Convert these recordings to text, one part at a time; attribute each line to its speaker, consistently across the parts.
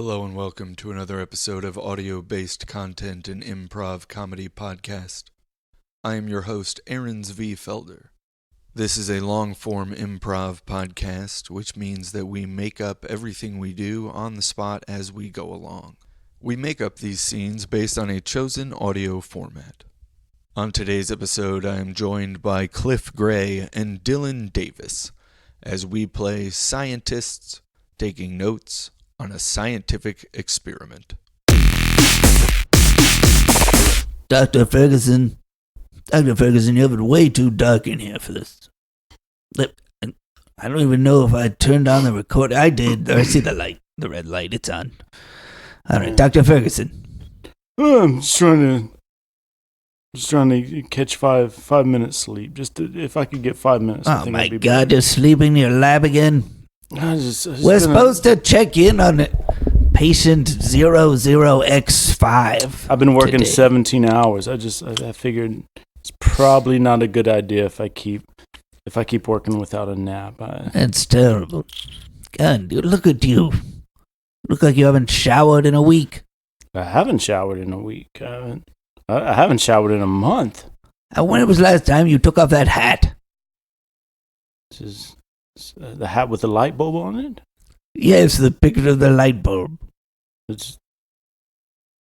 Speaker 1: Hello and welcome to another episode of audio-based content and improv comedy podcast. I am your host, Aarons V. Felder. This is a long-form improv podcast, which means that we make up everything we do on the spot as we go along. We make up these scenes based on a chosen audio format. On today's episode, I am joined by Cliff Gray and Dillon Davis as we play scientists taking notes on a scientific experiment.
Speaker 2: Dr. Ferguson, you have it way too dark in here for this. I don't even know if I turned on the recorder. I did. I see the light, the red light. It's on. All right, Dr. Ferguson.
Speaker 3: I'm just trying to catch five minutes sleep. If I could get 5 minutes.
Speaker 2: Oh my God, you're sleeping in your lab again? We're supposed to check in on patient 00X5.
Speaker 3: I've been working
Speaker 2: today.
Speaker 3: 17 hours. I figured it's probably not a good idea if I keep working without a nap.
Speaker 2: That's terrible. God, look at you. Look like you haven't showered in a week.
Speaker 3: I haven't showered in a week. I haven't showered in a month.
Speaker 2: When was the last time you took off that hat?
Speaker 3: This is the hat with the light bulb on it?
Speaker 2: Yes, the picture of the light bulb.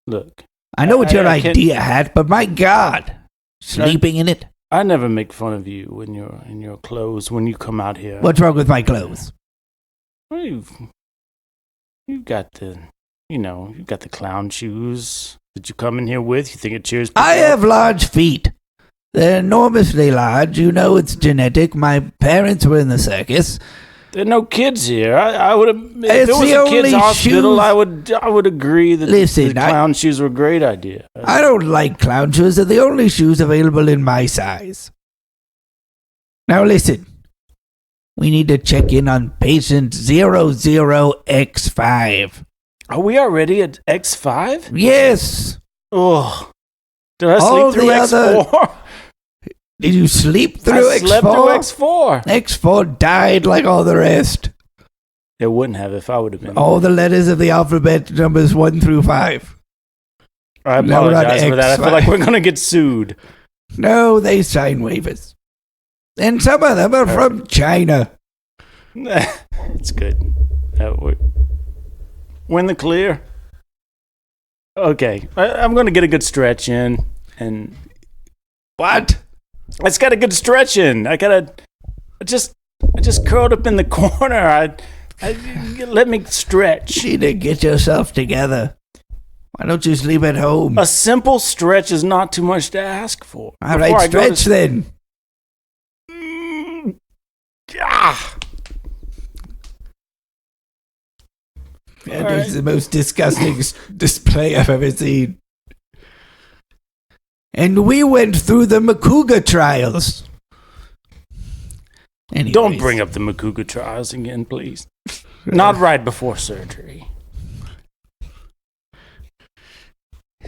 Speaker 3: Look.
Speaker 2: I know it's your idea hat, but my God, sleeping in it?
Speaker 3: I never make fun of you in your clothes when you come out here.
Speaker 2: What's wrong with my clothes?
Speaker 3: Well, you've got the clown shoes that you come in here with. You think it cheers people
Speaker 2: I
Speaker 3: up?
Speaker 2: have large feet. They're enormously large. You know it's genetic. My parents were in the circus.
Speaker 3: There are no kids here. I would have. If
Speaker 2: It's
Speaker 3: it was
Speaker 2: the
Speaker 3: a kids'
Speaker 2: only
Speaker 3: hospital,
Speaker 2: shoes-
Speaker 3: I would agree that
Speaker 2: Listen,
Speaker 3: the clown shoes were a great idea.
Speaker 2: I don't like clown shoes. They're the only shoes available in my size. Now listen. We need to check in on patient 00X5.
Speaker 3: Are we already at X5?
Speaker 2: Yes.
Speaker 3: Oh, did I
Speaker 2: All
Speaker 3: sleep through
Speaker 2: the
Speaker 3: X4?
Speaker 2: Did you sleep through
Speaker 3: I
Speaker 2: X4?
Speaker 3: slept through X4.
Speaker 2: X4 died like all the rest.
Speaker 3: It wouldn't have if I would have been.
Speaker 2: All the letters of the alphabet, numbers 1 through 5.
Speaker 3: I
Speaker 2: No, we're on
Speaker 3: apologize for that. I feel like we're going to get sued.
Speaker 2: No, they sign waivers. And some of them are from China.
Speaker 3: It's good. Win the clear. Okay, I'm going to get a good stretch in. And
Speaker 2: What?
Speaker 3: it's got a good stretch in. I just curled up in the corner. Let me stretch.
Speaker 2: You need to get yourself together. Why don't you sleep at home?
Speaker 3: A simple stretch is not too much to ask for.
Speaker 2: All right, stretch then. That is the most disgusting display I've ever seen. And we went through the Macuga trials. Anyways.
Speaker 3: Don't bring up the Macuga trials again, please. Not right before surgery.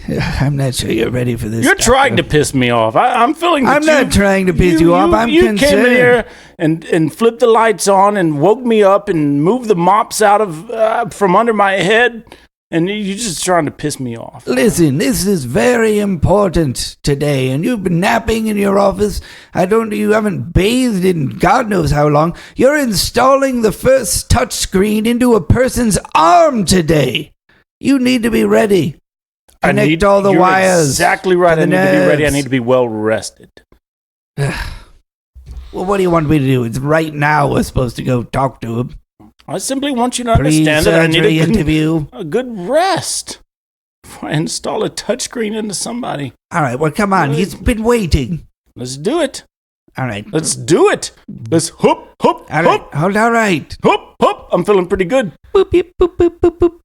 Speaker 2: I'm not sure you're ready for this.
Speaker 3: You're trying to piss me off. I'm feeling that
Speaker 2: I'm not trying to piss you off. I'm concerned.
Speaker 3: You came in here and flipped the lights on and woke me up and moved the mops out of from under my head, and you're just trying to piss me off.
Speaker 2: Listen, this is very important today, and you've been napping in your office. You haven't bathed in God knows how long. You're installing the first touchscreen into a person's arm today. You need to be ready. Connect all the wires.
Speaker 3: Exactly right. I need to be ready. I need to be well rested.
Speaker 2: Well, what do you want me to do? It's right now we're supposed to go talk to him.
Speaker 3: I simply want you to understand that I need a good rest before I install a touchscreen into somebody.
Speaker 2: All right, well, come on. He's been waiting.
Speaker 3: Let's do it.
Speaker 2: All right.
Speaker 3: Let's do it. Let's hoop.
Speaker 2: All right.
Speaker 3: Hoop. I'm feeling pretty good.
Speaker 2: Boop, beep, boop, boop, boop, boop.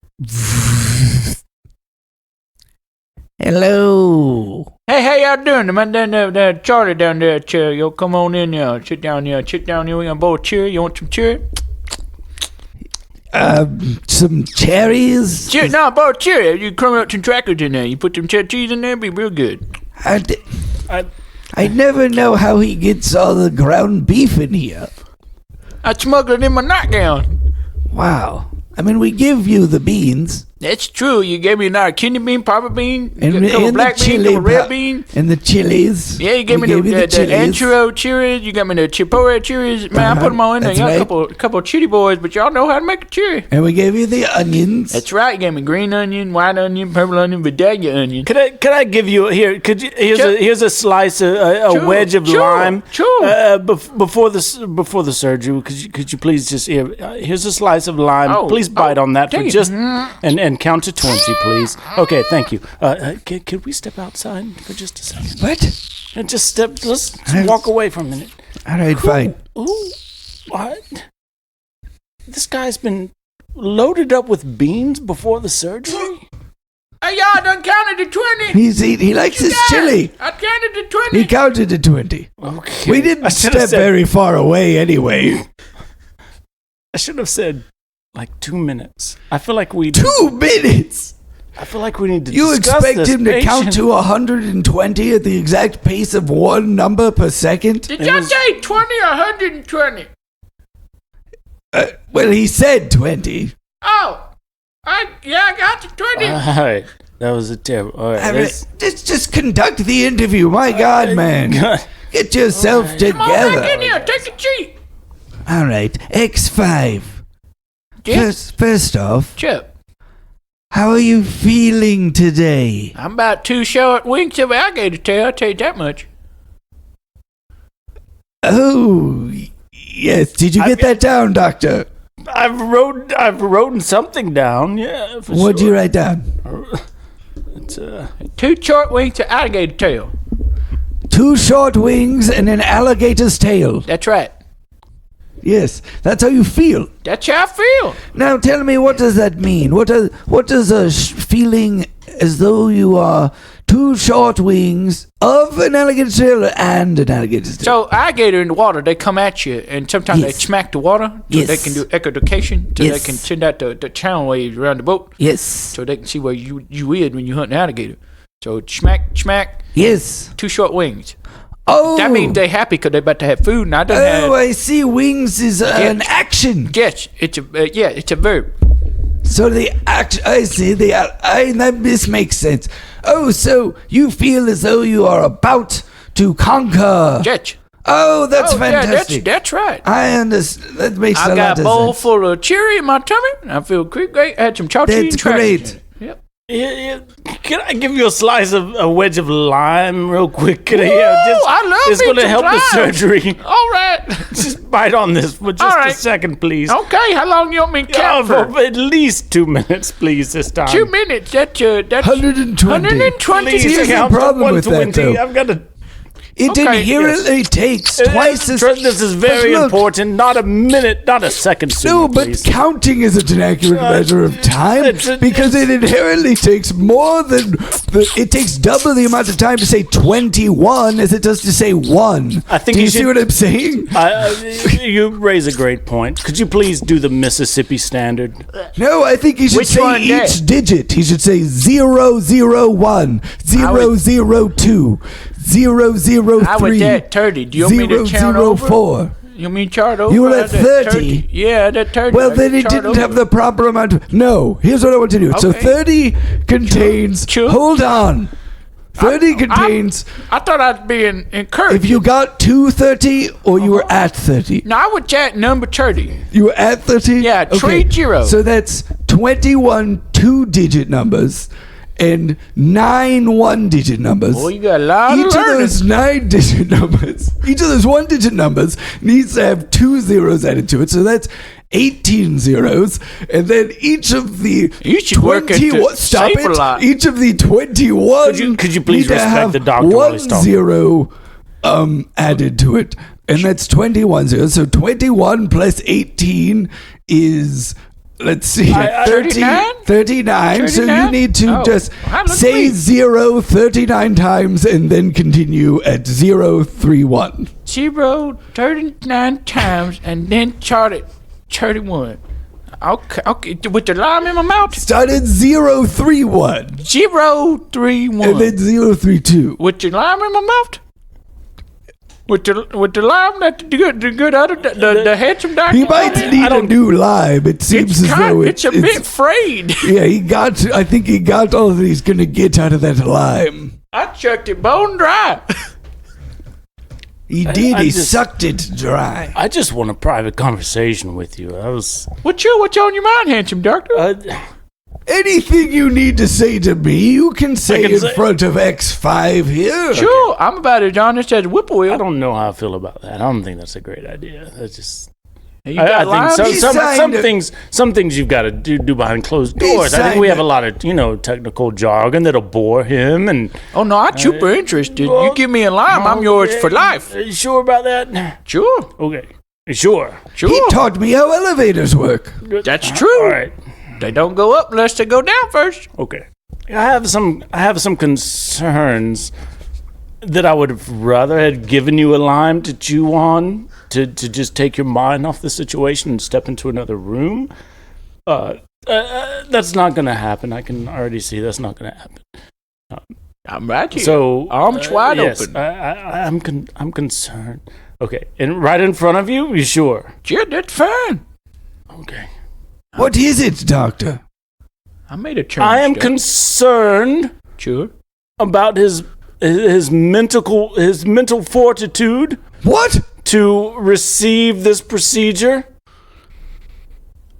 Speaker 2: Hello.
Speaker 4: Hey, how y'all doing? The man down there, Charlie down there, chair. Yo, come on in here. Sit down here. We got a bowl of cherry. You want some cherry?
Speaker 2: Some cherries?
Speaker 4: No, a bowl of cherry. You crumble up some crackers in there. You put some cheese in there, it'll be real good.
Speaker 2: I never know how he gets all the ground beef in here.
Speaker 4: I smuggled it in my nightgown.
Speaker 2: Wow. I mean, we give you the beans.
Speaker 4: That's true. You gave me another kidney bean, papa bean,
Speaker 2: And
Speaker 4: a couple black bean, couple red bean.
Speaker 2: And the chilies.
Speaker 4: Yeah, you gave me the ancho chilies. You got me the chipotle chilies. Man, I put them all in there. You got a couple of chili boys, but y'all know how to make a chili.
Speaker 2: And we gave you the onions.
Speaker 4: That's right. You gave me green onion, white onion, purple onion, Vidalia onion.
Speaker 3: Could I give you here? Here's a slice, a wedge of lime.
Speaker 4: Sure.
Speaker 3: Before the surgery, could you please just here's a slice of lime. Please bite on that for just and count to 20, please. Okay, thank you. Could we step outside for just a second?
Speaker 2: What?
Speaker 3: And just let's walk away for a minute.
Speaker 2: All right, fine.
Speaker 3: Ooh, what? This guy's been loaded up with beans before the surgery?
Speaker 4: Hey, y'all done counted to 20.
Speaker 2: He likes his chili.
Speaker 4: I counted to 20.
Speaker 2: He counted to 20.
Speaker 3: Okay.
Speaker 2: We didn't step very far away anyway.
Speaker 3: I should have said like 2 minutes. I feel like
Speaker 2: 2 minutes?
Speaker 3: I feel like we need to
Speaker 2: You
Speaker 3: discuss
Speaker 2: expect him to count to 120 at the exact pace of one number per second?
Speaker 4: Did y'all say 20 or 120?
Speaker 2: Well, he said 20.
Speaker 4: Oh. I got to 20.
Speaker 3: All right. That was a terrible. All right.
Speaker 2: Just conduct the interview. My God, man. Get yourself together.
Speaker 4: Come on back in here. Take a seat.
Speaker 2: All right. X5. First off,
Speaker 4: Chip,
Speaker 2: how are you feeling today?
Speaker 4: I'm about 2 short winks of alligator tail, I'll tell you that much.
Speaker 2: Oh, yes. Did you get that down, Doctor?
Speaker 3: I've written something down. Yeah.
Speaker 2: What'd you write down?
Speaker 3: It's
Speaker 4: 2 short winks of alligator tail.
Speaker 2: 2 short wings and an alligator's tail.
Speaker 4: That's right.
Speaker 2: Yes, that's how you feel.
Speaker 4: That's how I feel.
Speaker 2: Now tell me, what does that mean? What does a feeling as though you are 2 short wings of an alligator tail and an alligator's tail?
Speaker 4: So alligator in the water, they come at you, and sometimes they smack the water so they can do echolocation, so they can send out the channel waves around the boat.
Speaker 2: Yes.
Speaker 4: So they can see where you is when you hunt an alligator. So smack.
Speaker 2: Yes.
Speaker 4: 2 short wings.
Speaker 2: Oh.
Speaker 4: That means they happy because they about to have food, and I don't have.
Speaker 2: I see. Wings is an action.
Speaker 4: Yes, it's a verb.
Speaker 2: So the act. I see. This makes sense. Oh, so you feel as though you are about to conquer.
Speaker 4: Yes.
Speaker 2: Oh, that's fantastic.
Speaker 4: Yeah, that's right.
Speaker 2: I understand. That makes a lot of sense.
Speaker 4: I got a bowl full of cherry in my tummy, and I feel great. I had some chocolate.
Speaker 2: That's great.
Speaker 4: Yep.
Speaker 3: Yeah. Can I give you a slice of a wedge of lime real quick?
Speaker 4: I love
Speaker 3: it's going to help
Speaker 4: lime.
Speaker 3: the surgery.
Speaker 4: All right.
Speaker 3: Just bite on this for just a second, please.
Speaker 4: Okay, how long you want me to count for?
Speaker 3: For at least 2 minutes, please, this time.
Speaker 4: 2 minutes. That's
Speaker 2: 120.
Speaker 4: 120.
Speaker 3: Please
Speaker 2: Here's the
Speaker 3: count
Speaker 2: problem with that,
Speaker 3: 120.
Speaker 2: though.
Speaker 3: I've got to...
Speaker 2: It inherently takes twice as...
Speaker 3: This is very important. Not a minute, not a second sooner,
Speaker 2: No, but
Speaker 3: please.
Speaker 2: counting isn't an accurate measure of time because it inherently takes more than... It takes double the amount of time to say 21 as it does to say 1.
Speaker 3: I think
Speaker 2: do you see what I'm saying?
Speaker 3: You raise a great point. Could you please do the Mississippi Standard?
Speaker 2: No, I think he should
Speaker 4: Which
Speaker 2: say
Speaker 4: one,
Speaker 2: each digit. He should say 001, 002, 003,
Speaker 4: I was at 30. Do you want me to count over?
Speaker 2: 004.
Speaker 4: You mean chart over?
Speaker 2: You were at 30.
Speaker 4: Yeah, that 30.
Speaker 2: Well, then it didn't have the proper amount of... No, here's what I want to do. So 30 contains...
Speaker 4: Sure.
Speaker 2: Hold on. 30 contains...
Speaker 4: I thought I'd be encouraged.
Speaker 2: If you got to 30 or you were at 30?
Speaker 4: No, I was at number 30.
Speaker 2: You were at 30?
Speaker 4: Yeah, 3 0.
Speaker 2: So that's 21 2-digit numbers and 9 1-digit numbers.
Speaker 4: Boy, you got a lot
Speaker 2: Each
Speaker 4: of
Speaker 2: of
Speaker 4: learning.
Speaker 2: those 9-digit numbers, each of those 1-digit numbers needs to have 2 zeros added to it. So that's 18 zeros. And then each of the
Speaker 4: You should work at the
Speaker 2: stop
Speaker 4: safe a
Speaker 2: it.
Speaker 4: lot.
Speaker 2: Each of the 21
Speaker 3: Could you please
Speaker 2: need to
Speaker 3: respect
Speaker 2: have
Speaker 3: the doctor while he's
Speaker 2: 1
Speaker 3: talking?
Speaker 2: 0 added to it. And that's 21 zeros. So 21 plus 18 is... Let's see,
Speaker 4: 39?
Speaker 2: 39. So you
Speaker 4: 39?
Speaker 2: need to just say 0 39 times and then continue at 031.
Speaker 4: 0 39 times and then chart it 31. Okay, with the lime in my mouth.
Speaker 2: Start at 031.
Speaker 4: 031.
Speaker 2: And then 032.
Speaker 4: With the lime in my mouth. With the lime that the handsome doctor.
Speaker 2: He might need a new lime. It seems as though
Speaker 4: it's a bit frayed.
Speaker 2: Yeah, I think he got all that he's going to get out of that lime.
Speaker 4: I chucked it bone dry.
Speaker 2: He did. He sucked it dry.
Speaker 3: I just want a private conversation with you.
Speaker 4: What's on your mind, handsome doctor?
Speaker 2: Anything you need to say to me, you can say in front of X5 here.
Speaker 4: Sure, okay. I'm about as honest as a whippoorwill.
Speaker 3: I don't know how I feel about that. I don't think that's a great idea. That's just...
Speaker 4: I
Speaker 3: think some things you've got to do behind closed doors. I think we have a lot of technical jargon that'll bore him. And
Speaker 4: no, I'm super interested. You give me a lime, I'm yours for life.
Speaker 3: Are you sure about that?
Speaker 4: Sure.
Speaker 3: Okay. Sure.
Speaker 2: He taught me how elevators work.
Speaker 4: That's true.
Speaker 3: All right.
Speaker 4: They don't go up unless they go down first.
Speaker 3: Okay. I have some concerns that I would have rather had given you a lime to chew on to just take your mind off the situation and step into another room. That's not going to happen. I can already see that's not going to happen.
Speaker 4: I'm right here.
Speaker 3: So
Speaker 4: arms wide open.
Speaker 3: I'm concerned. Okay, and right in front of you. You sure?
Speaker 4: Yeah, that's fine.
Speaker 3: Okay.
Speaker 2: What is it, doctor?
Speaker 4: I made a turn.
Speaker 3: I am concerned.
Speaker 4: Sure.
Speaker 3: About his mental fortitude.
Speaker 2: What?
Speaker 3: To receive this procedure.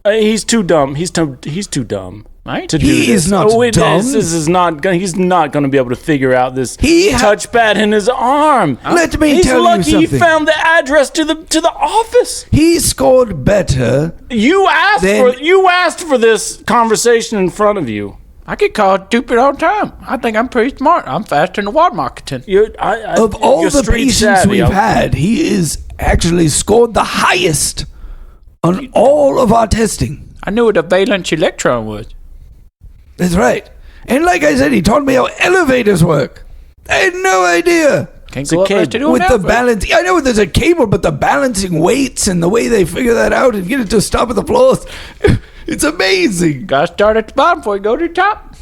Speaker 3: He's too dumb. He's too dumb.
Speaker 4: Right?
Speaker 3: To do
Speaker 2: he
Speaker 3: this.
Speaker 2: Is not dumb.
Speaker 3: He's not going to be able to figure out this touchpad in his arm.
Speaker 2: Let me tell you something.
Speaker 3: He's lucky he found the address to the office.
Speaker 2: He scored better.
Speaker 3: You asked for this conversation in front of you.
Speaker 4: I get called stupid all the time. I think I'm pretty smart. I'm faster than the water marketing.
Speaker 2: Of all the patients we've had, he is actually scored the highest on all of our testing.
Speaker 4: I knew what a valence electron was.
Speaker 2: That's right. And like I said, he taught me how elevators work. I had no idea.
Speaker 4: Can't go up unless they do
Speaker 2: with the balance. I know there's a cable, but the balancing weights and the way they figure that out and get it to stop at the floors, it's amazing.
Speaker 4: Gotta start at the bottom before you go to the top.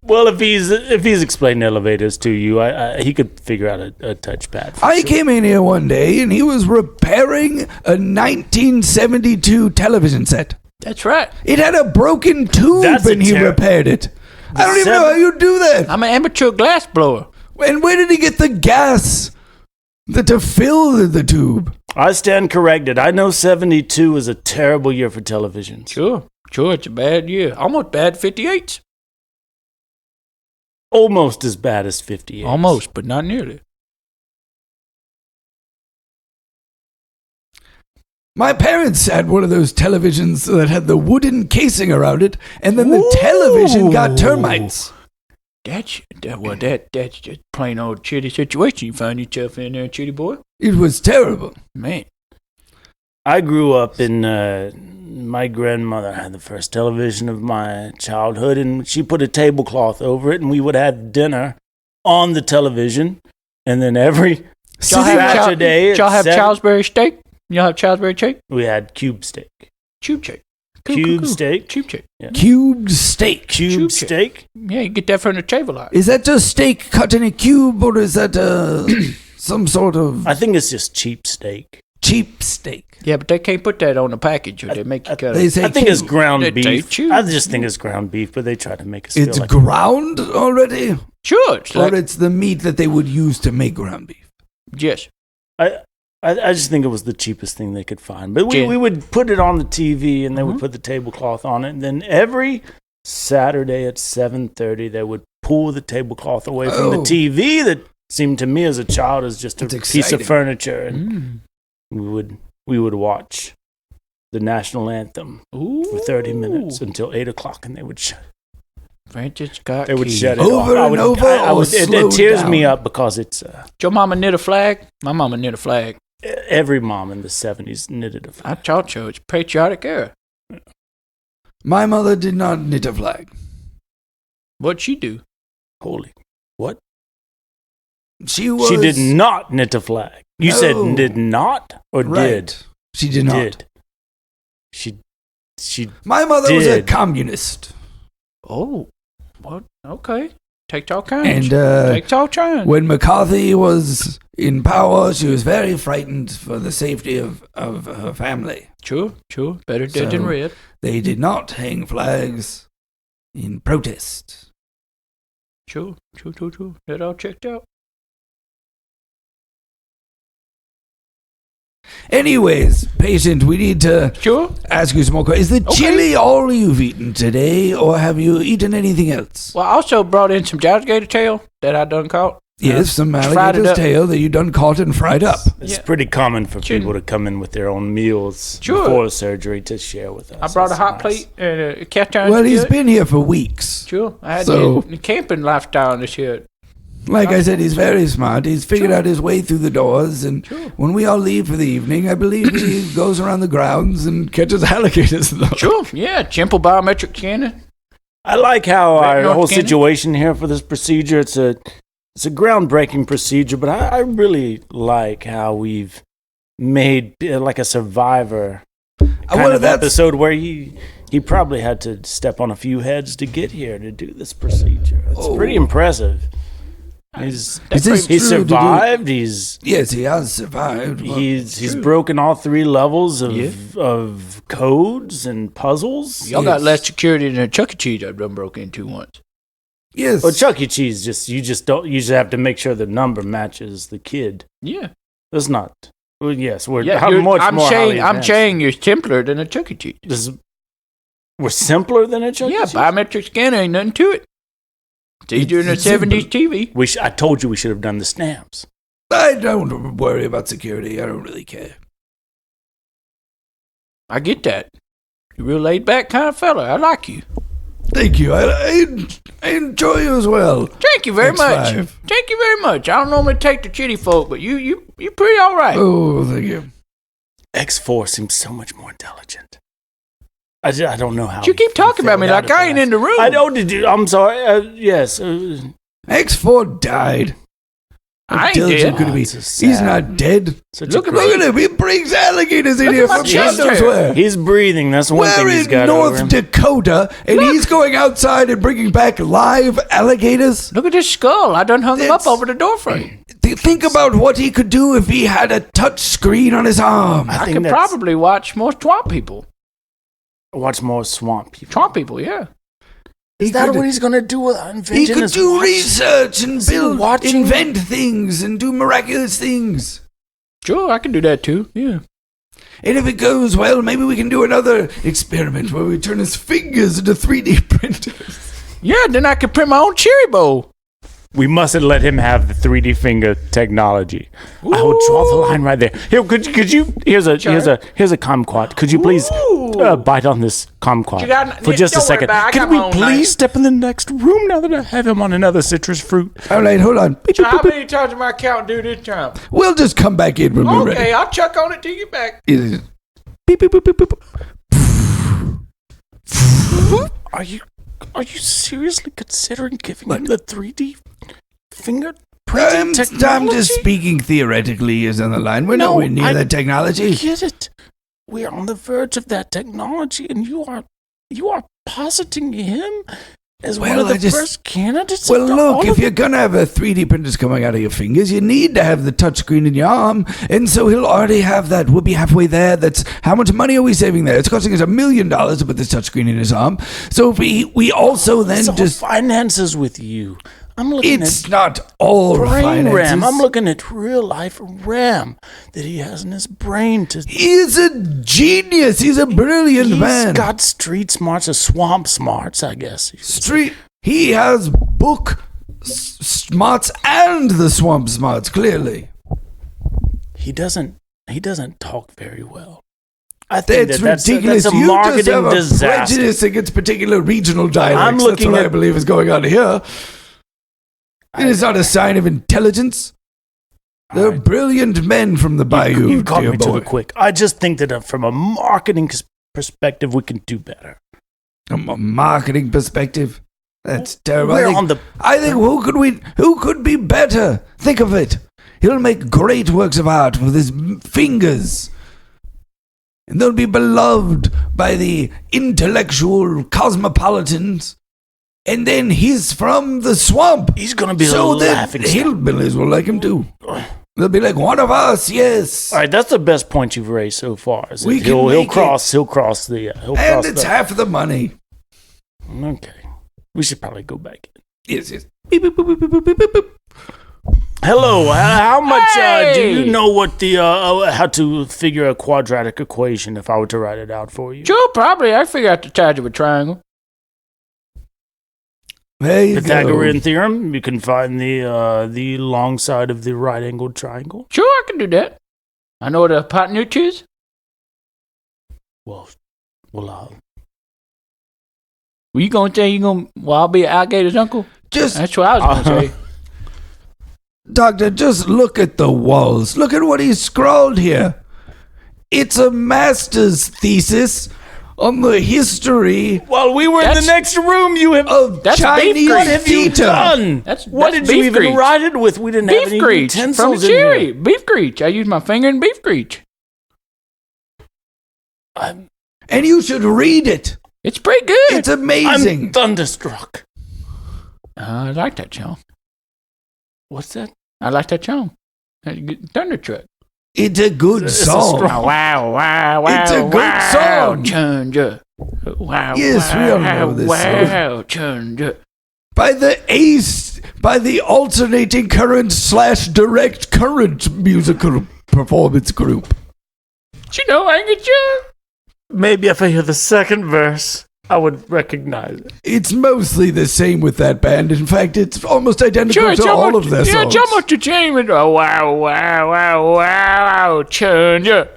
Speaker 3: Well, if he's explaining elevators to you, he could figure out a touchpad.
Speaker 2: I came in here one day and he was repairing a 1972 television set.
Speaker 4: That's right.
Speaker 2: It had a broken tube and he repaired it. I don't even know how you do that.
Speaker 4: I'm an amateur glass blower.
Speaker 2: And where did he get the gas to fill the tube?
Speaker 3: I stand corrected. I know 72 was a terrible year for television.
Speaker 4: Sure, it's a bad year. Almost bad 58s.
Speaker 3: Almost as bad as 58.
Speaker 4: Almost, but not nearly.
Speaker 2: My parents had one of those televisions that had the wooden casing around it, and then the television got termites.
Speaker 4: That's just plain old shitty situation you find yourself in there, chitty boy.
Speaker 2: It was terrible.
Speaker 4: Man.
Speaker 3: I grew up in, my grandmother had the first television of my childhood, and she put a tablecloth over it, and we would have dinner on the television, and then every Saturday...
Speaker 4: Did y'all have Salisbury steak? Y'all have Salisbury steak?
Speaker 3: We had cube steak.
Speaker 4: Cube steak.
Speaker 3: Cube steak.
Speaker 4: Cube steak.
Speaker 3: Yeah.
Speaker 2: Cube steak.
Speaker 3: Cube steak?
Speaker 4: Yeah, you get that from the table lot.
Speaker 2: Is that just steak cut in a cube, or is that some sort of...
Speaker 3: I think it's just cheap steak.
Speaker 2: Cheap steak.
Speaker 4: Yeah, but they can't put that on the package, or they make you cut it.
Speaker 3: I think it's ground beef.
Speaker 4: Chew.
Speaker 3: I just think it's ground beef, but they try to make us feel like...
Speaker 2: It's ground already?
Speaker 4: Sure.
Speaker 2: It's the meat that they would use to make ground beef?
Speaker 4: Yes.
Speaker 3: I just think it was the cheapest thing they could find. But we would put it on the TV, and they would put the tablecloth on it. And then every Saturday at 7:30, they would pull the tablecloth away from the TV that seemed to me as a child as just a piece of furniture. And we would watch the national anthem for 30 minutes until 8 o'clock, and they would shut it. They would shut it
Speaker 2: over
Speaker 3: off.
Speaker 2: And over.
Speaker 3: It tears me up because it's...
Speaker 4: Did your mama knit a flag? My mama knit a flag.
Speaker 3: Every mom in the 70s knitted a flag.
Speaker 4: I taught you. It's patriotic era.
Speaker 2: My mother did not knit a flag.
Speaker 4: What'd she do?
Speaker 3: Holy. What?
Speaker 2: She
Speaker 3: did not knit a flag. You said did not or did?
Speaker 2: She did not.
Speaker 3: She
Speaker 2: My mother was a communist.
Speaker 4: Oh. What? Okay. Takes all kinds.
Speaker 2: And
Speaker 4: takes all kinds.
Speaker 2: when McCarthy was in power, she was very frightened for the safety of her family.
Speaker 4: Sure. Better dead than red.
Speaker 2: They did not hang flags in protest.
Speaker 4: Sure. That all checked out.
Speaker 2: Anyways, patient, we need to ask you some more questions. Is the chili all you've eaten today, or have you eaten anything else?
Speaker 4: Well, I also brought in some alligator tail that I done caught.
Speaker 2: Yes, some alligator's tail that you done caught and fried up.
Speaker 3: It's pretty common for people to come in with their own meals before surgery to share with us.
Speaker 4: I brought a hot plate and a cast iron.
Speaker 2: Well, he's been here for weeks.
Speaker 4: Sure. I had the camping lifestyle this year.
Speaker 2: Like I said, he's very smart. He's figured out his way through the doors, and when we all leave for the evening, I believe he goes around the grounds and catches alligators.
Speaker 4: Sure, yeah, simple biometric scanning.
Speaker 3: I like how our whole situation here for this procedure, it's a groundbreaking procedure, but I really like how we've made like a survivor kind of episode where he probably had to step on a few heads to get here to do this procedure. It's pretty impressive. He survived.
Speaker 2: Yes, he has survived.
Speaker 3: He's broken all 3 levels of codes and puzzles.
Speaker 4: Y'all got less security than a Chuck E. Cheese I've done broke into once.
Speaker 2: Yes.
Speaker 3: Well, Chuck E. Cheese you just have to make sure the number matches the kid.
Speaker 4: Yeah.
Speaker 3: It's not. Well, yes,
Speaker 4: I'm saying you're simpler than a Chuck E. Cheese.
Speaker 3: We're simpler than a Chuck E. Cheese?
Speaker 4: Yeah, biometric scanner ain't nothing to it. It's easier than a 70s TV.
Speaker 3: I told you we should have done the stamps.
Speaker 2: I don't worry about security. I don't really care.
Speaker 4: I get that. You're a real laid-back kind of fella. I like you.
Speaker 2: Thank you. I enjoy you as well.
Speaker 4: Thank you very much. Thank you very much. I don't normally take the chitty folk, but you're pretty all right.
Speaker 2: Oh, thank you.
Speaker 3: X4 seems so much more intelligent. I don't know how.
Speaker 4: You keep talking about me like I ain't in the room.
Speaker 3: I don't. I'm sorry. Yes.
Speaker 2: X4 died.
Speaker 4: I ain't dead.
Speaker 2: Could he be? He's not dead.
Speaker 3: Look
Speaker 2: at him. He brings alligators in here from God knows where.
Speaker 3: He's breathing. That's one thing he's got.
Speaker 2: We're in North Dakota, and he's going outside and bringing back live alligators.
Speaker 4: Look at this skull. I done hung him up over the doorframe.
Speaker 2: Think about what he could do if he had a touch screen on his arm.
Speaker 4: I could probably watch more swamp people.
Speaker 3: Watch more swamp people.
Speaker 4: Swamp people, yeah.
Speaker 3: Is that what he's going to do with invention?
Speaker 2: He could do research and invent things and do miraculous things.
Speaker 4: Sure, I can do that too, yeah.
Speaker 2: And if it goes well, maybe we can do another experiment where we turn his fingers into 3D printers.
Speaker 4: Yeah, then I could print my own cherry bowl.
Speaker 3: We mustn't let him have the 3D finger technology. Ooh. I will draw the line right there. Here, could you? Here's a kumquat. Could you please bite on this kumquat for just a second? Can we please step in the next room now that I have him on another citrus fruit?
Speaker 2: All right, hold on.
Speaker 4: How many times am I counting do this time?
Speaker 2: We'll just come back in when we're ready.
Speaker 4: Okay, I'll chuck on it till you back.
Speaker 2: Beep, beep, beep, beep, beep.
Speaker 3: Are you seriously considering giving him the 3D finger printing technology?
Speaker 2: I'm just speaking theoretically as on the line. We're nowhere near that technology.
Speaker 3: I get it. We're on the verge of that technology, and you are positing him as one of the first candidates.
Speaker 2: Well, look, if you're gonna have a 3D printers coming out of your fingers, you need to have the touchscreen in your arm, and so he'll already have that. We'll be halfway there. That's how much money are we saving there? It's costing us $1 million to put this touchscreen in his arm. So if we also then just
Speaker 3: finances with you. I'm looking
Speaker 2: it's not all
Speaker 3: brain
Speaker 2: finances.
Speaker 3: RAM. I'm looking at real life RAM that he has in his brain.
Speaker 2: He's a genius. He's a brilliant man.
Speaker 3: He's got street smarts or swamp smarts, I guess.
Speaker 2: He has book smarts and the swamp smarts. Clearly,
Speaker 3: he doesn't talk very well. I think
Speaker 2: that's ridiculous.
Speaker 3: That's a marketing disaster.
Speaker 2: Prejudice against particular regional dialects. That's what I believe is going on here. It is not a sign of intelligence. They're brilliant men from the Bayou.
Speaker 3: You caught me too quick. I just think that from a marketing perspective, we can do better.
Speaker 2: From a marketing perspective? That's terrible.
Speaker 3: I
Speaker 2: think who could be better? Think of it. He'll make great works of art with his fingers. And they'll be beloved by the intellectual cosmopolitans. And then he's from the swamp.
Speaker 3: He's going to be
Speaker 2: so
Speaker 3: a laughing stock.
Speaker 2: hillbillies will like him too. They'll be like, one of us, yes.
Speaker 3: All right, that's the best point you've raised so far. Is
Speaker 2: We
Speaker 3: that
Speaker 2: can
Speaker 3: he'll
Speaker 2: make
Speaker 3: cross the.
Speaker 2: And it's half the money.
Speaker 3: Okay. We should probably go back.
Speaker 2: Yes, yes. Beep, boop, boop, boop, boop, boop, boop.
Speaker 3: Hello, how much do
Speaker 4: Hey!
Speaker 3: you know what the how to figure a quadratic equation if I were to write it out for you?
Speaker 4: Sure, probably. I figure out the size of a triangle.
Speaker 2: There you
Speaker 3: Pythagorean
Speaker 2: go.
Speaker 3: theorem, you can find the long side of the right-angled triangle.
Speaker 4: Sure, I can do that. I know what a hypotenuse is.
Speaker 3: Well,
Speaker 4: Well, you gonna say I'll be Alligator's uncle?
Speaker 2: Just,
Speaker 4: That's what I was gonna say.
Speaker 2: Doctor, just look at the walls. Look at what he scrawled here. It's a master's thesis on the history
Speaker 3: while we were in the
Speaker 4: That's-
Speaker 3: next room, you have.
Speaker 2: of
Speaker 4: That's beef
Speaker 2: Chinese
Speaker 4: grease.
Speaker 3: What have you
Speaker 2: theater.
Speaker 3: done?
Speaker 4: That's
Speaker 3: What
Speaker 4: that's
Speaker 3: did you
Speaker 4: beef
Speaker 3: even
Speaker 4: grease.
Speaker 3: write it with? We didn't have
Speaker 4: Beef
Speaker 3: any
Speaker 4: grease from
Speaker 3: utensils in
Speaker 4: cherry.
Speaker 3: here.
Speaker 4: Beef grease. I use my finger in beef grease.
Speaker 3: I'm
Speaker 2: And you should read it.
Speaker 4: It's pretty good.
Speaker 2: It's amazing.
Speaker 3: thunderstruck.
Speaker 4: I like that song.
Speaker 3: What's that?
Speaker 4: I like that song. Thunder Truck.
Speaker 2: It's a good
Speaker 3: It's a
Speaker 2: song.
Speaker 3: strong-
Speaker 4: Wow.
Speaker 2: It's a good song.
Speaker 4: Chunger. Wow.
Speaker 2: Yes, we all know this song.
Speaker 4: Wow, Chunger.
Speaker 2: by the alternating current / direct current musical performance group.
Speaker 4: You know, Angry Chuck.
Speaker 3: Maybe if I hear the second verse, I would recognize it.
Speaker 2: It's mostly the same with that band. In fact, it's almost identical
Speaker 4: Sure,
Speaker 2: to all of their
Speaker 4: yeah,
Speaker 2: songs.
Speaker 4: it's almost the same. Oh, wow, Chunger.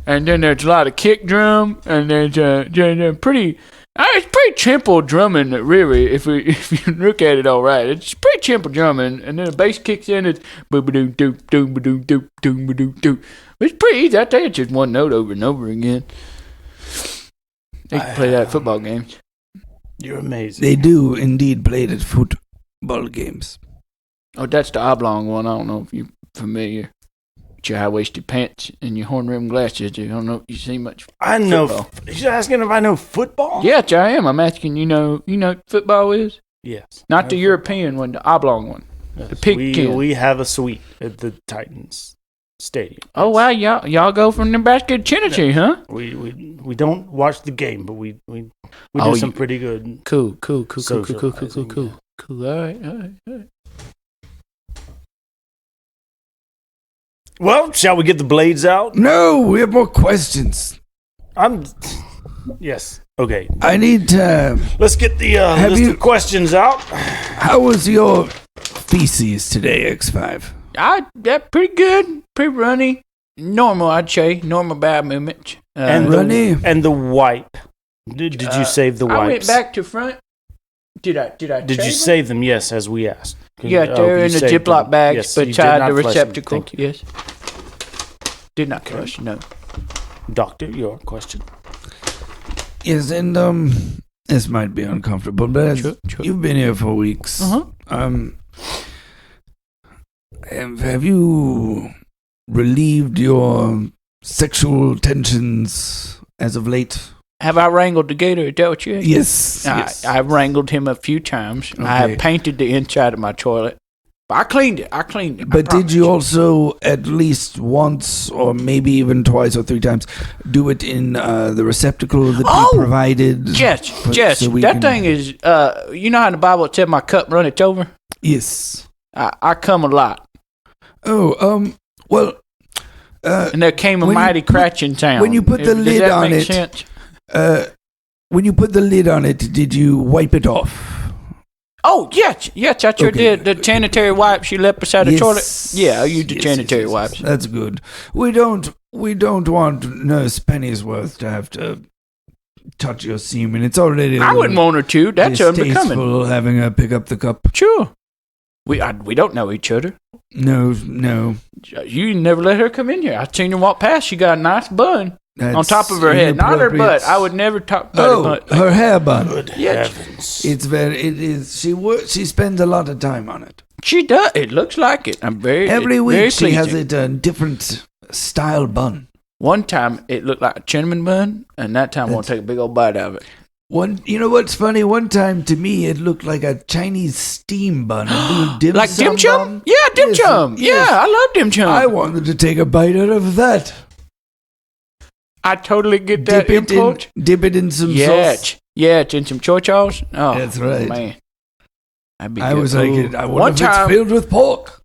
Speaker 4: And then there's a lot of kick drum, and there's pretty. It's pretty simple drumming, really. If you look at it, all right, it's pretty simple drumming, and then the bass kicks in. It's boom ba doom doom doom ba doom doom doom ba doom doom. It's pretty easy. I tell you, it's just one note over and over again. They can play that at football games.
Speaker 3: You're amazing.
Speaker 2: They do indeed play it at football games.
Speaker 4: Oh, that's the oblong one. I don't know if you're familiar. With your high-waisted pants and your horn-rimmed glasses. I don't know if you see much.
Speaker 3: I know.
Speaker 4: Football.
Speaker 3: He's asking if I know football?
Speaker 4: Yes, I am. I'm asking. You know what football is?
Speaker 3: Yes.
Speaker 4: Not the European one, the oblong one.
Speaker 3: Yes.
Speaker 4: The pigkin.
Speaker 3: We have a suite at the Titans Stadium.
Speaker 4: Oh wow, y'all go from Nebraska to Tennessee, huh?
Speaker 3: We don't watch the game, but we do
Speaker 4: Oh,
Speaker 3: some
Speaker 4: you-
Speaker 3: pretty good.
Speaker 4: Cool.
Speaker 3: Socializing,
Speaker 4: Cool. All right.
Speaker 3: Well, shall we get the blades out?
Speaker 2: No, we have more questions.
Speaker 3: Yes. Okay.
Speaker 2: I need to.
Speaker 3: Let's get the
Speaker 2: Have
Speaker 3: list
Speaker 2: you-
Speaker 3: of questions out.
Speaker 2: How was your feces today, X5?
Speaker 4: That pretty good, pretty runny, normal. I'd say normal bowel movement.
Speaker 3: And
Speaker 2: Runny.
Speaker 3: the wipe. Did you save the wipes?
Speaker 4: I went back to front. Did I?
Speaker 3: Did
Speaker 4: shave
Speaker 3: you
Speaker 4: them?
Speaker 3: save them? Yes, as we asked.
Speaker 4: Yeah, they're
Speaker 3: you
Speaker 4: in the
Speaker 3: saved
Speaker 4: Ziploc
Speaker 3: them.
Speaker 4: bags
Speaker 3: Yes, you did
Speaker 4: beside
Speaker 3: not
Speaker 4: the
Speaker 3: flush them.
Speaker 4: receptacle.
Speaker 3: Thank you.
Speaker 4: Yes. Did not flush, no.
Speaker 3: Doctor, your question.
Speaker 2: Yes, and this might be uncomfortable, but
Speaker 4: Sure.
Speaker 2: you've been here for weeks.
Speaker 4: Uh-huh.
Speaker 2: Have you relieved your sexual tensions as of late?
Speaker 4: Have I wrangled the gator? Is that what you asked?
Speaker 2: Yes. yes.
Speaker 4: I've wrangled him a few times. I
Speaker 2: Okay.
Speaker 4: have painted the inside of my toilet. But I cleaned it.
Speaker 2: But did you also at least once, or maybe even twice or three times, do it in the receptacle that
Speaker 4: Oh!
Speaker 2: we provided?
Speaker 4: Jess,
Speaker 2: so we
Speaker 4: that
Speaker 2: can-
Speaker 4: thing is, you know how in the Bible it said my cup runneth over?
Speaker 2: Yes.
Speaker 4: I come a lot.
Speaker 2: Oh, well,
Speaker 4: And there came a
Speaker 2: when you
Speaker 4: mighty
Speaker 2: put-
Speaker 4: crashing sound.
Speaker 2: when you put the
Speaker 4: Does
Speaker 2: lid
Speaker 4: that
Speaker 2: on
Speaker 4: make
Speaker 2: it-
Speaker 4: sense?
Speaker 2: when you put the lid on it, did you wipe it off?
Speaker 4: Oh, yes, I sure
Speaker 2: Okay.
Speaker 4: did. The sanitary wipes you left beside the
Speaker 2: Yes.
Speaker 4: toilet? Yeah, I used the
Speaker 2: Yes,
Speaker 4: sanitary
Speaker 2: yes, yes,
Speaker 4: wipes.
Speaker 2: That's good. We don't want Nurse Pennyworth to have to touch your semen. It's already.
Speaker 4: I wouldn't want her to. That's unbecoming.
Speaker 2: distasteful having her pick up the cup.
Speaker 4: Sure. We don't know each other.
Speaker 2: No.
Speaker 4: You never let her come in here. I seen her walk past. She got a nice bun on
Speaker 2: That's
Speaker 4: top of her head, not her butt.
Speaker 2: inappropriate.
Speaker 4: I would never talk about her
Speaker 2: Oh,
Speaker 4: butt.
Speaker 2: her hair bun.
Speaker 3: Good
Speaker 4: Yeah.
Speaker 3: heavens.
Speaker 2: It is. She spends a lot of time on it.
Speaker 4: She does. It looks like it. I'm very
Speaker 2: Every
Speaker 4: very
Speaker 2: week she has
Speaker 4: pleasing.
Speaker 2: it a different style bun.
Speaker 4: One time it looked like a cinnamon bun, and that time I want to take a big old bite out of it.
Speaker 2: You know what's funny? One time to me, it looked like a Chinese steam bun.
Speaker 4: Like dim chum? Yeah, dim chum.
Speaker 2: Yes.
Speaker 4: Yeah, I love dim chum.
Speaker 2: I wanted to take a bite out of that.
Speaker 4: I totally get that impulse.
Speaker 2: Dip it in some sauce.
Speaker 4: Yeah, it's in some chow-chows. Oh,
Speaker 2: that's right.
Speaker 4: Man. That'd be
Speaker 2: I
Speaker 4: good.
Speaker 2: was like, I wonder if it's filled with pork.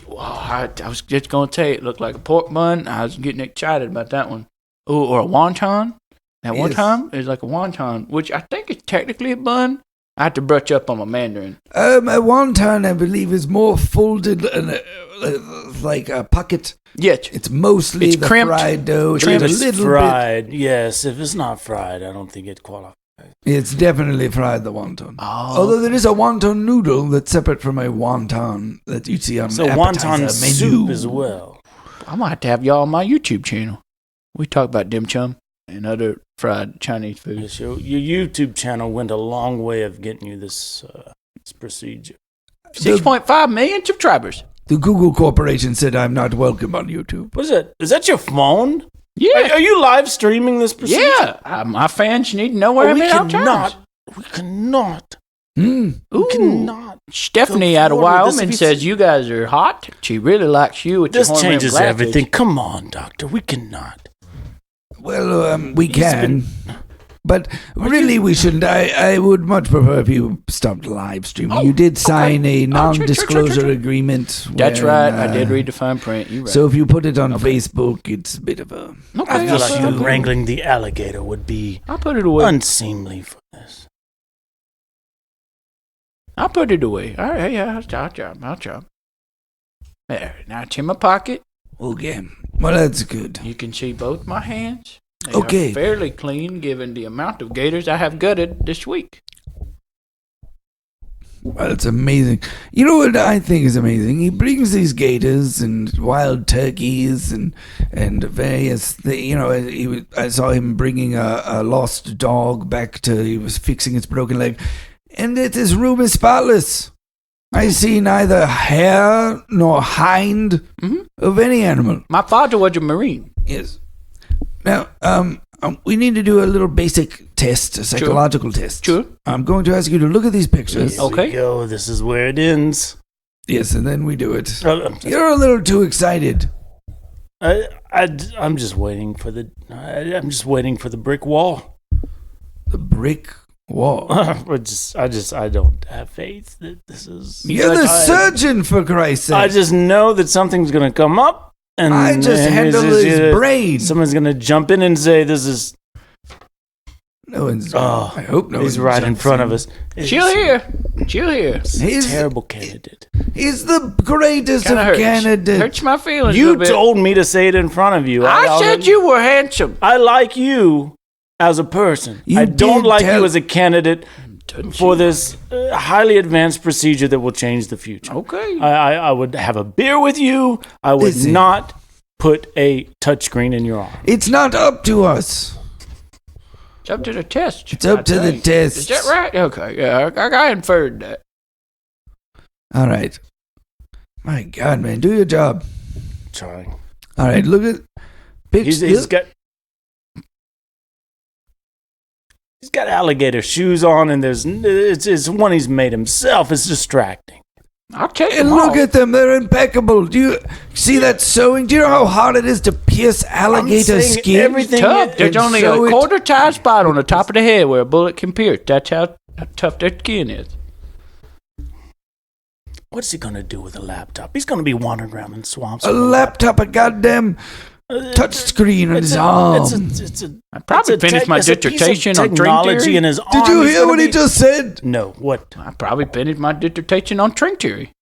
Speaker 4: Well, I was just going to tell you, it looked like a pork bun. I was getting excited about that one. Oh, or a wonton. At one time, it was like a wonton, which I think is technically a bun. I have to brush up on my Mandarin.
Speaker 2: A wonton, I believe, is more folded and like a pocket.
Speaker 4: Yes.
Speaker 2: It's mostly the
Speaker 4: crimped.
Speaker 2: Fried dough.
Speaker 3: If it's fried, yes. If it's not fried, I don't think it qualifies.
Speaker 2: It's definitely fried, the wonton.
Speaker 4: Oh.
Speaker 2: Although there is a wonton noodle that's separate from a wonton that you see on the
Speaker 3: wonton
Speaker 2: menu.
Speaker 3: soup as well.
Speaker 4: I might have to have y'all on my YouTube channel. We talk about dim chum and other fried Chinese food.
Speaker 3: Yes, your YouTube channel went a long way of getting you this procedure.
Speaker 4: 6.5 million subscribers.
Speaker 2: The Google Corporation said I'm not welcome on YouTube.
Speaker 3: What is that? Is that your phone?
Speaker 4: Yeah.
Speaker 3: Are you live streaming this procedure?
Speaker 4: Yeah. My fans need to know where I'm at all times.
Speaker 3: We cannot.
Speaker 2: Ooh.
Speaker 3: We cannot.
Speaker 4: Stephanie out of Wyoming says you guys are hot. She really likes you with your
Speaker 3: This changes
Speaker 4: glasses.
Speaker 3: everything. Come on, doctor. We cannot.
Speaker 2: Well, we can. But really, we shouldn't. I would much prefer if you stopped live streaming. You did sign a non-disclosure agreement.
Speaker 4: That's right. I did read the fine print. You're right.
Speaker 2: So if you put it on Facebook, it's a bit of a...
Speaker 3: I feel like wrangling the alligator would be
Speaker 4: I'll put it away.
Speaker 3: unseemly for this.
Speaker 4: I'll put it away. All right, yeah, I'll chop. There, now it's in my pocket.
Speaker 2: Okay. Well, that's good.
Speaker 4: You can see both my hands. They
Speaker 2: Okay.
Speaker 4: are fairly clean given the amount of gators I have gutted this week.
Speaker 2: Well, it's amazing. You know what I think is amazing? He brings these gators and wild turkeys and various things. I saw him bringing a lost dog back he was fixing its broken leg. And his room is spotless. I see neither hair nor hind of any animal.
Speaker 4: My father was a Marine.
Speaker 2: Yes. Now, we need to do a little basic test, a psychological test.
Speaker 4: Sure.
Speaker 2: I'm going to ask you to look at these pictures.
Speaker 3: Here we go. This is where it ends.
Speaker 2: Yes, and then we do it. You're a little too excited.
Speaker 3: I'm just waiting for the brick wall.
Speaker 2: The brick wall.
Speaker 3: I don't have faith that this is.
Speaker 2: You're the surgeon, for Christ's sake.
Speaker 3: I just know that something's going to come up. And
Speaker 2: I just handle his brain.
Speaker 3: Someone's going to jump in and say, this is...
Speaker 2: No one's... I hope no one's
Speaker 3: He's right in front of us.
Speaker 4: Chill here.
Speaker 3: He's a terrible candidate.
Speaker 2: He's the greatest
Speaker 4: Kinda
Speaker 2: of candidates.
Speaker 4: Hurts my feelings a
Speaker 3: You
Speaker 4: little bit.
Speaker 3: told me to say it in front of you.
Speaker 4: I said you were handsome.
Speaker 3: I like you as a person. I don't like you as a candidate for this highly advanced procedure that will change the future.
Speaker 4: Okay.
Speaker 3: I would have a beer with you. I would not put a touchscreen in your arm.
Speaker 2: It's not up to us.
Speaker 4: It's up to the test.
Speaker 2: It's up to the test.
Speaker 4: Is that right? Okay. Yeah, I inferred that.
Speaker 2: All right. My God, man. Do your job.
Speaker 3: Trying.
Speaker 2: All right. Look at pictures.
Speaker 3: He's got alligator shoes on, and it's one he's made himself. It's distracting.
Speaker 4: I'll take
Speaker 2: And look at them. They're impeccable. Do you see that sewing? Do you know how hard it is to pierce alligator skin?
Speaker 3: Everything
Speaker 4: tough. There's only a quarter tie spot on the top of the head where a bullet can pierce. That's how tough their skin is.
Speaker 3: What's he going to do with a laptop? He's going to be wandering around in swamps.
Speaker 2: A laptop, a goddamn touch screen on his arm.
Speaker 4: I probably finished my dissertation on string theory.
Speaker 3: In his arm.
Speaker 2: Did you hear what he just said?
Speaker 3: No, what?
Speaker 4: I probably finished my dissertation on string theory.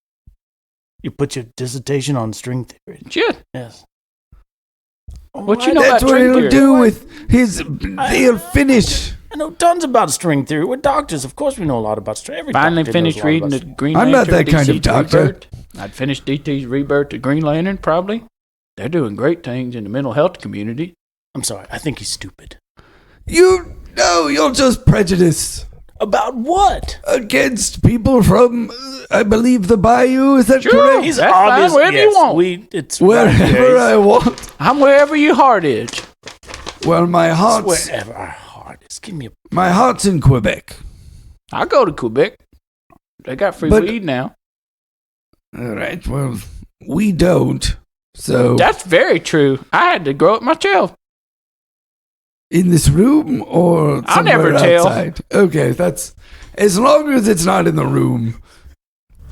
Speaker 3: You put your dissertation on string theory?
Speaker 4: Sure.
Speaker 3: Yes.
Speaker 4: What you know
Speaker 2: That's
Speaker 4: about
Speaker 2: what
Speaker 4: string
Speaker 2: he'll
Speaker 4: theory?
Speaker 2: do with his... He'll finish.
Speaker 3: I know tons about string theory. We're doctors. Of course we know a lot about string. Every
Speaker 4: Finally
Speaker 3: doctor
Speaker 4: finished
Speaker 3: knows a lot
Speaker 4: reading
Speaker 3: about
Speaker 4: the Green
Speaker 2: I'm
Speaker 4: Lantern.
Speaker 2: not that kind of
Speaker 4: DC's
Speaker 2: doctor.
Speaker 4: Rebirth. I'd finished DT's Rebirth to Green Lantern, probably. They're doing great things in the mental health community.
Speaker 3: I'm sorry. I think he's stupid.
Speaker 2: You're just prejudiced.
Speaker 3: About what?
Speaker 2: Against people from, I believe, the Bayou. Is that correct?
Speaker 3: He's
Speaker 4: That's
Speaker 3: obvious.
Speaker 4: fine, wherever you want.
Speaker 3: It's
Speaker 2: Wherever I want.
Speaker 4: I'm wherever your heart is.
Speaker 2: Well, my heart's...
Speaker 3: wherever our heart this. Give me a...
Speaker 2: My heart's in Quebec.
Speaker 4: I'll go to Quebec. They got free weed now.
Speaker 2: All right, well, we don't, so...
Speaker 4: That's very true. I had to grow it myself.
Speaker 2: In this room or
Speaker 4: I'll
Speaker 2: somewhere
Speaker 4: never tell.
Speaker 2: outside? Okay, that's... As long as it's not in the room,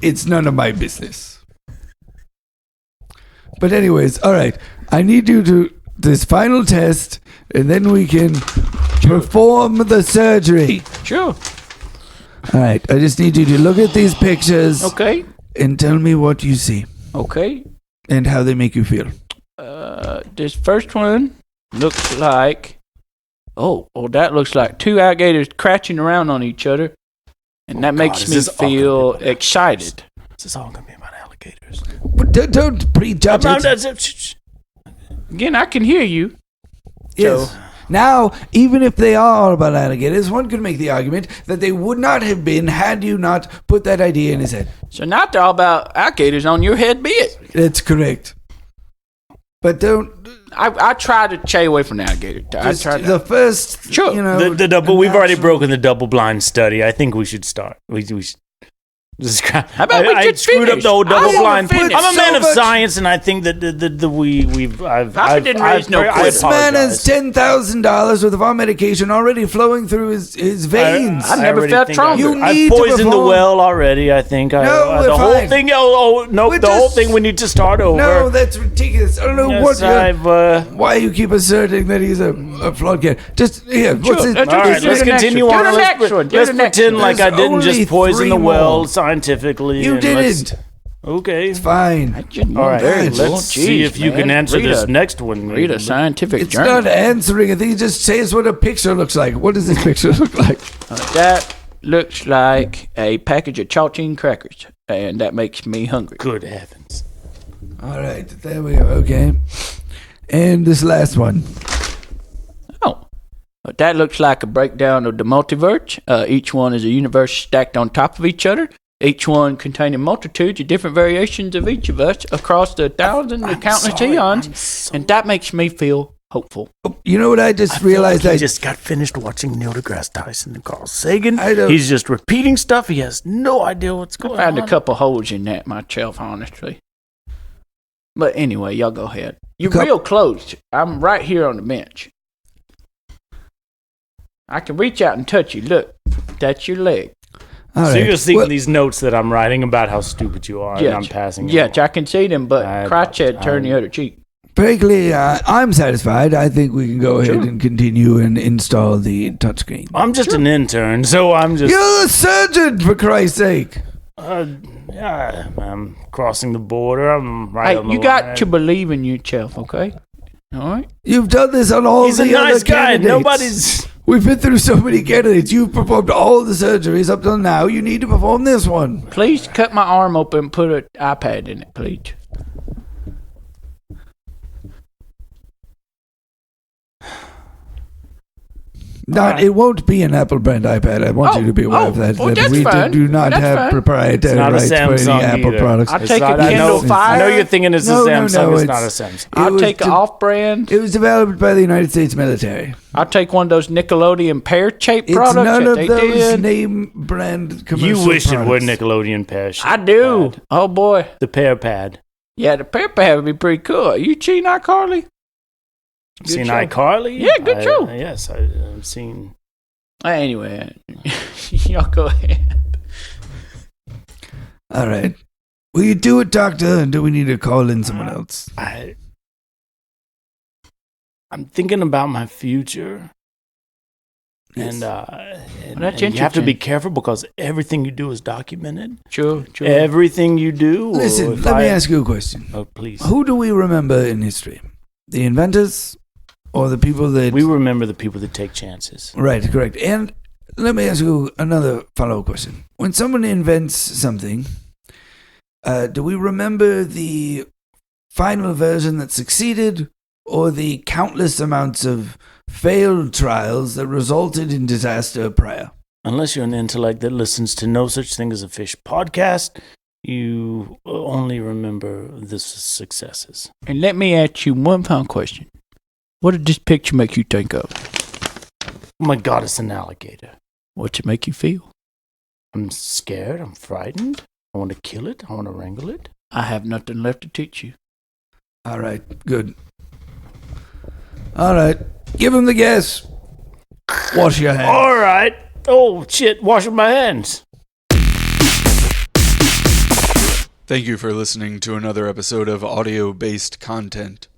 Speaker 2: it's none of my business. But anyways, all right, I need you to... This final test, and then we can perform the surgery.
Speaker 4: Sure.
Speaker 2: All right, I just need you to look at these pictures.
Speaker 4: Okay.
Speaker 2: And tell me what you see.
Speaker 4: Okay.
Speaker 2: And how they make you feel.
Speaker 4: This first one looks like... Oh, that looks like two alligators crashing around on each other. And that makes me feel excited.
Speaker 3: This is all going to be about alligators.
Speaker 2: But don't prejudge it.
Speaker 4: Again, I can hear you.
Speaker 2: Yes.
Speaker 4: So,
Speaker 2: now, even if they are about alligators, one could make the argument that they would not have been had you not put that idea in his head.
Speaker 4: so now they're all about alligators on your head, be it.
Speaker 2: That's correct. But don't...
Speaker 4: I try to stay away from the alligator.
Speaker 2: The first,
Speaker 4: Sure.
Speaker 2: you know...
Speaker 3: The double, we've already broken the double-blind study. I think we should start. We should...
Speaker 4: How about we
Speaker 3: I
Speaker 4: just
Speaker 3: screwed up
Speaker 4: finish?
Speaker 3: the whole double
Speaker 4: I
Speaker 3: blind.
Speaker 4: wanna finish.
Speaker 3: I'm a man
Speaker 2: So
Speaker 3: of
Speaker 2: much-
Speaker 3: science, and I think that I've
Speaker 4: didn't raise no
Speaker 3: I
Speaker 2: This man has
Speaker 3: apologize.
Speaker 2: $10,000 worth of our medication already flowing through his veins.
Speaker 4: I never
Speaker 3: already
Speaker 4: felt
Speaker 3: think
Speaker 4: stronger.
Speaker 2: You
Speaker 3: I've
Speaker 2: need to
Speaker 3: poisoned the
Speaker 2: perform-
Speaker 3: well already. I think.
Speaker 2: No,
Speaker 3: the
Speaker 2: we're
Speaker 3: whole
Speaker 2: fine.
Speaker 3: thing. Oh no,
Speaker 2: We're
Speaker 3: the whole
Speaker 2: just-
Speaker 3: thing. We need to start over.
Speaker 2: No, that's ridiculous. I don't know
Speaker 3: Yes,
Speaker 2: why you keep asserting that he's a flawed kid. Just here, what's his?
Speaker 4: let's
Speaker 3: All right,
Speaker 4: do
Speaker 3: let's
Speaker 4: the next
Speaker 3: continue
Speaker 4: one.
Speaker 3: on.
Speaker 4: Do the
Speaker 3: Let's
Speaker 4: next one. Do
Speaker 3: let's
Speaker 4: the next
Speaker 3: pretend
Speaker 4: one.
Speaker 3: like I
Speaker 2: There's
Speaker 3: didn't
Speaker 2: only
Speaker 3: just poison
Speaker 2: three
Speaker 3: the well
Speaker 2: more.
Speaker 3: scientifically.
Speaker 2: You
Speaker 3: and let's-
Speaker 2: didn't.
Speaker 3: Okay.
Speaker 2: It's fine.
Speaker 3: All right.
Speaker 4: Very
Speaker 3: Let's
Speaker 4: cool.
Speaker 3: see
Speaker 4: Jeez,
Speaker 3: if you
Speaker 4: man.
Speaker 3: can answer
Speaker 4: Read
Speaker 3: this
Speaker 4: a-
Speaker 3: next one.
Speaker 4: Read a scientific
Speaker 2: It's
Speaker 4: journal.
Speaker 2: not answering a thing. It just says what a picture looks like. What does this picture look like?
Speaker 4: That looks like a package of saltine crackers, and that makes me hungry.
Speaker 3: Good heavens.
Speaker 2: All right, there we go. Okay. And this last one.
Speaker 4: Oh, but that looks like a breakdown of the multiverse. Each one is a universe stacked on top of each other. Each one containing multitudes of different variations of each of us across the thousands and countless eons, and that makes me feel hopeful.
Speaker 2: You know what I just realized?
Speaker 3: He just got finished watching Neil deGrasse Tyson and Carl Sagan.
Speaker 2: I don't-
Speaker 3: He's just repeating stuff. He has no idea what's going
Speaker 4: I found
Speaker 3: on.
Speaker 4: a couple holes in that myself, honestly. But anyway, y'all go ahead. You're
Speaker 2: Coup-
Speaker 4: real close. I'm right here on the bench. I can reach out and touch you. Look, that's your leg.
Speaker 2: All
Speaker 3: So
Speaker 2: right.
Speaker 3: you're just seeing
Speaker 2: Well,
Speaker 3: these notes that I'm writing about how stupid you are, and I'm passing them
Speaker 4: Yeah,
Speaker 3: on.
Speaker 4: I can see them, but
Speaker 3: I-
Speaker 4: Crotch said turn the other cheek.
Speaker 2: frankly, I'm satisfied. I think we can go ahead and continue and install the touchscreen.
Speaker 3: I'm just an intern, so I'm just...
Speaker 2: You're a surgeon, for Christ's sake.
Speaker 3: Yeah, I'm crossing the border. I'm right
Speaker 4: Hey,
Speaker 3: on the
Speaker 4: you got
Speaker 3: line.
Speaker 4: to believe in yourself, okay? All right?
Speaker 2: You've done this on all
Speaker 3: He's
Speaker 2: the
Speaker 3: a
Speaker 2: other
Speaker 3: nice guy.
Speaker 2: candidates.
Speaker 3: Nobody's...
Speaker 2: We've been through so many candidates. You've performed all the surgeries up till now. You need to perform this one.
Speaker 4: Please cut my arm open and put an iPad in it, please.
Speaker 2: It won't be an Apple brand iPad. I want you to be aware of that.
Speaker 4: Oh,
Speaker 2: that
Speaker 4: that's
Speaker 2: we
Speaker 4: fine.
Speaker 2: do not
Speaker 4: That's
Speaker 2: have
Speaker 4: fine.
Speaker 2: proprietary
Speaker 3: It's not a
Speaker 2: rights for
Speaker 3: Samsung
Speaker 2: any Apple
Speaker 3: either.
Speaker 2: products.
Speaker 4: I'll
Speaker 3: It's
Speaker 4: take
Speaker 3: not-
Speaker 4: a
Speaker 3: I know-
Speaker 4: Kindle Fire.
Speaker 3: I know you're thinking it's a
Speaker 2: No, no,
Speaker 3: Samsung.
Speaker 2: no,
Speaker 3: it's not a
Speaker 2: it's-
Speaker 3: Samsung.
Speaker 4: I'll
Speaker 2: was
Speaker 4: take an
Speaker 2: de-
Speaker 4: off-brand.
Speaker 2: It was developed by the United States military.
Speaker 4: I'll take one of those Nickelodeon pear-shaped
Speaker 2: It's
Speaker 4: products
Speaker 2: none
Speaker 4: that
Speaker 2: of
Speaker 4: they
Speaker 2: those
Speaker 4: did.
Speaker 2: name brand commercial
Speaker 3: You wish it were
Speaker 2: products.
Speaker 3: Nickelodeon pear.
Speaker 4: I do. Oh, boy.
Speaker 3: The pear pad.
Speaker 4: Yeah, the pear pad would be pretty cool. You seen iCarly? Good
Speaker 3: Seen
Speaker 4: show.
Speaker 3: iCarly?
Speaker 4: Yeah, good show.
Speaker 3: Yes, I've seen.
Speaker 4: Anyway, y'all go ahead.
Speaker 2: All right. Will you do it, doctor, and do we need to call in someone else?
Speaker 3: I'm thinking about my future.
Speaker 2: Yes.
Speaker 3: And,
Speaker 4: that's
Speaker 3: and you have to be
Speaker 4: interesting.
Speaker 3: careful because everything you do is documented.
Speaker 4: Sure.
Speaker 3: Everything you do.
Speaker 2: Listen,
Speaker 3: if
Speaker 2: let me
Speaker 3: I-
Speaker 2: ask you a question.
Speaker 3: Oh, please.
Speaker 2: Who do we remember in history? The inventors or the people that...
Speaker 3: We remember the people that take chances.
Speaker 2: Right, correct. And let me ask you another follow-up question. When someone invents something, do we remember the final version that succeeded or the countless amounts of failed trials that resulted in disaster prior?
Speaker 3: Unless you're an intellect that listens to No Such Thing as a Fish podcast, you only remember the successes.
Speaker 4: And let me ask you one final question. What did this picture make you think of?
Speaker 3: Oh my God, it's an alligator.
Speaker 4: What's it make you feel?
Speaker 3: I'm scared. I'm frightened. I want to kill it. I want to wrangle it.
Speaker 4: I have nothing left to teach you.
Speaker 2: All right, good. All right, give him the gas. Wash your hands.
Speaker 3: All right. Oh, shit. Washing my hands.
Speaker 1: Thank you for listening to another episode of audio-based content.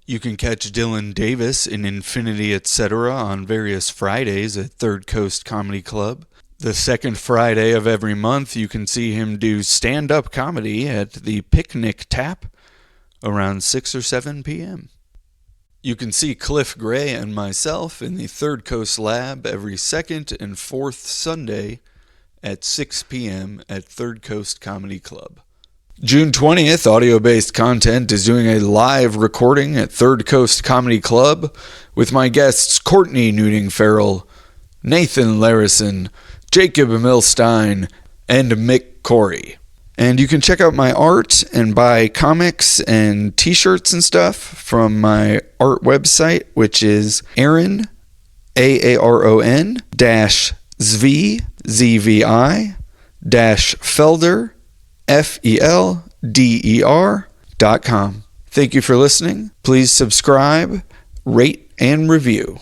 Speaker 1: You can catch Dillon Davis in Infinity Etc. on various Fridays at Third Coast Comedy Club. The second Friday of every month, you can see him do stand-up comedy at the Picnic Tap around 6 or 7 p.m. You can see Cliff Gray and myself in the Third Coast Lab every second and fourth Sunday at 6 p.m. at Third Coast Comedy Club. June 20th, audio-based content is doing a live recording at Third Coast Comedy Club with my guests Courtney Newting Farrell, Nathan Larison, Jacob Milstein, and Mick Corey. And you can check out my art and buy comics and t-shirts and stuff from my art website, which is Aaron, Aaron, Zvi, Zvi, Felder, FELDER.com. Thank you for listening. Please subscribe, rate, and review.